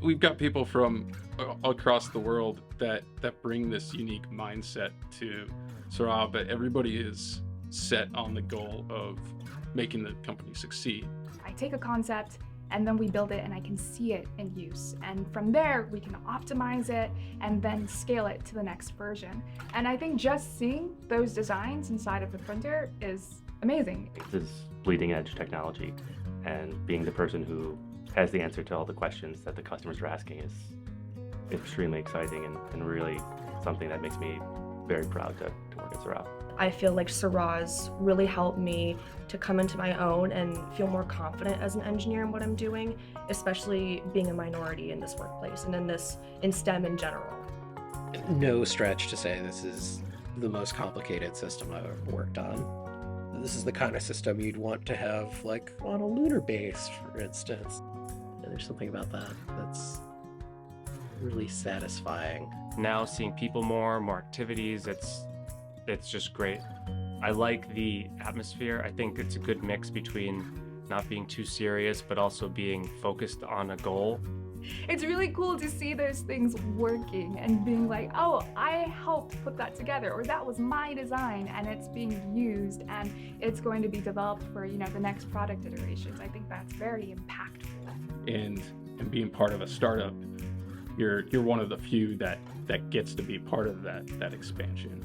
we've got people from across the world that bring this unique mindset to Seurat, but everybody is set on the goal of making the company succeed. I take a concept and then we build it and I can see it in use. And from there, we can optimize it and then scale it to the next version. And I think just seeing those designs inside of the printer is amazing. This is bleeding edge technology, and being the person who has the answer to all the questions that the customers are asking is extremely exciting and really something that makes me very proud to work at Seurat. I feel like Seurat's really helped me to come into my own and feel more confident as an engineer in what I'm doing, especially being a minority in this workplace and in STEM in general. No stretch to say this is the most complicated system I've ever worked on. This is the kind of system you'd want to have like on a lunar base, for instance. And there's something about that that's really satisfying. Now seeing people more activities, it's just great. I like the atmosphere. I think it's a good mix between not being too serious, but also being focused on a goal. It's really cool to see those things working and being like, oh, I helped put that together, or that was my design, and it's being used and it's going to be developed for, the next product iterations. I think that's very impactful. And being part of a startup, you're one of the few that gets to be part of that expansion.